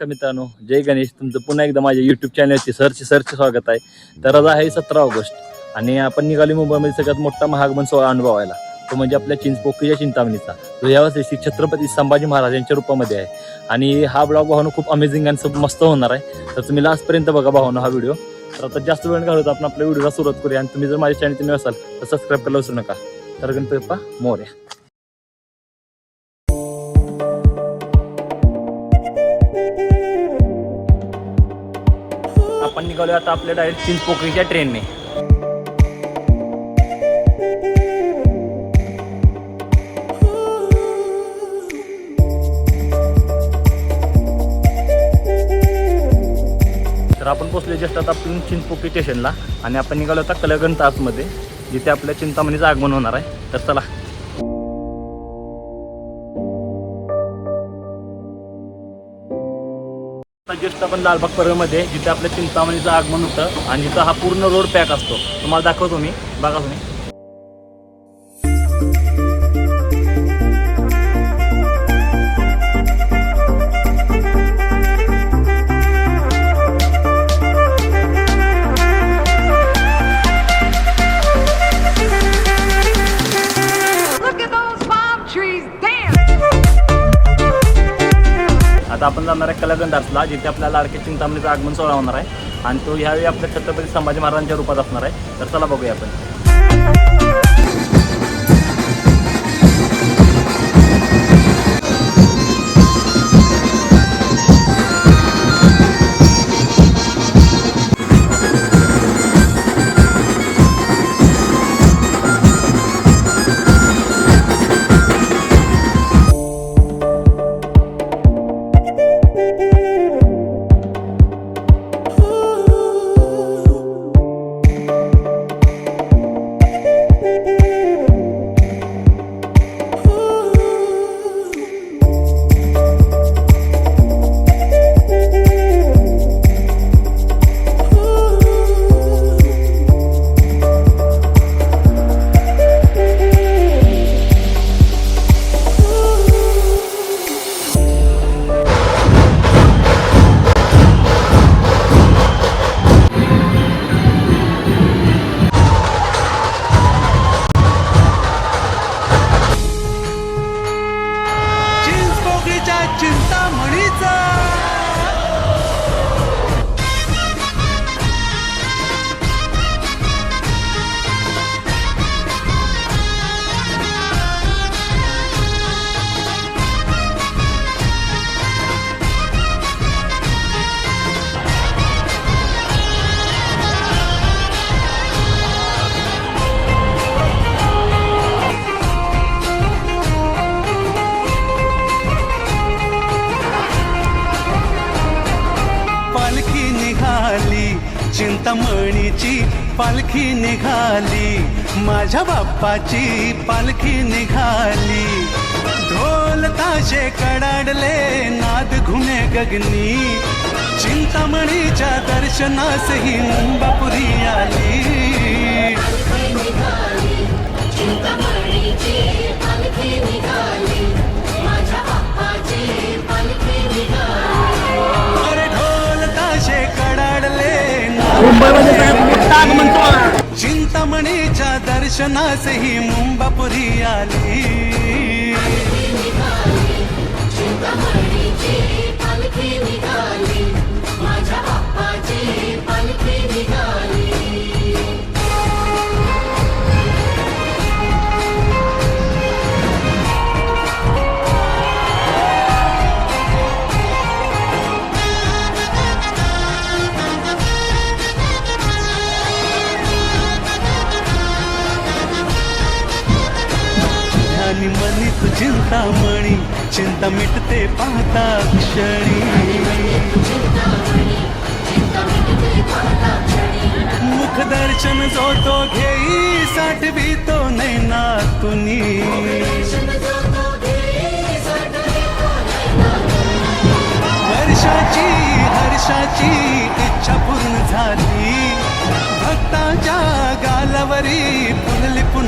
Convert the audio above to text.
नमस्कार मित्रांनो, जय गणेश. तुमचं पुन्हा एकदा माझ्या यूट्यूब चॅनलवरती सरचे स्वागत आहे. तर आज आहे 17 ऑगस्ट आणि आपण निघाली मुंबईमध्ये सगळ्यात मोठा महागमन सोहळा अनुभवायला. तो म्हणजे आपल्या चिंचपोकळीच्या चिंतामणीचा. तो यावर्षी छत्रपती संभाजी महाराज यांच्या रूपामध्ये आहे आणि हा ब्लॉग भावनो खूप अमेझिंग आणि मस्त होणार आहे. तर तुम्ही लास्टपर्यंत बघा भावनो हा व्हिडिओ. तर आता जास्त वेळ घालवत आपण आपल्या व्हिडिओला सुरुवात करूया. आणि तुम्ही जर माझ्या चॅनलचे नवीन असाल तर सबस्क्राईब करायला विसरू नका. तर गणपती बाप्पा मोरया. आपण निघालो आता आपल्या डायरेक्ट चिंचपोकळीच्या ट्रेनने. तर आपण पोहोचले जस्ट आता आपण चिंचपोकळी स्टेशनला आणि आपण निघालो आता कलगण तासमध्ये, जिथे आपल्या चिंतामणीचं आगमन होणार आहे. तर चला. जस्ट आपण लालबाग परळमध्ये, जिथे आपल्या चिंतामणीचं आगमन होतं आणि जिथं हा पूर्ण रोड पॅक असतो. तुम्हाला दाखवतो मी, बघा तुम्ही. आता आपण जाणार आहे कलगण दासला, जिथे आपल्या लाडक्या चिंतामणीचं आगमन सोहळा होणार आहे आणि तो ह्यावेळी आपल्या छत्रपती संभाजी महाराजांच्या रूपात असणार आहे. तर चला बघूया आपण. चिंतामणीची पालखी निघाली, माझ्या बाप्पाची पालखी निघाली. ढोल ताशे कडाडले, नाद घुमे गगनी, चिंतामणीच्या दर्शनासही मुंबापुरी आली. चिंतामणीची पालखी निघाली, माझ्या बाप्पाची पालखी निघाली. अरे ढोल ताशे कडाडले, चिंतामणीच्या दर्शनासही मुंबापुरी आली. चिंतामणीची पालखी निघाली, माझ्या बाप्पाची पालखी निघाली. मनी तू चिंतामणी, चिंता मिटते पाहता क्षणी. मुख दर्शन जो तो घेई, साठवी तो नैनातुनी. वर्षाची हर्षाची इच्छा पूर्ण झाली, भक्ताच्या गालावरी फुलली पुन्हा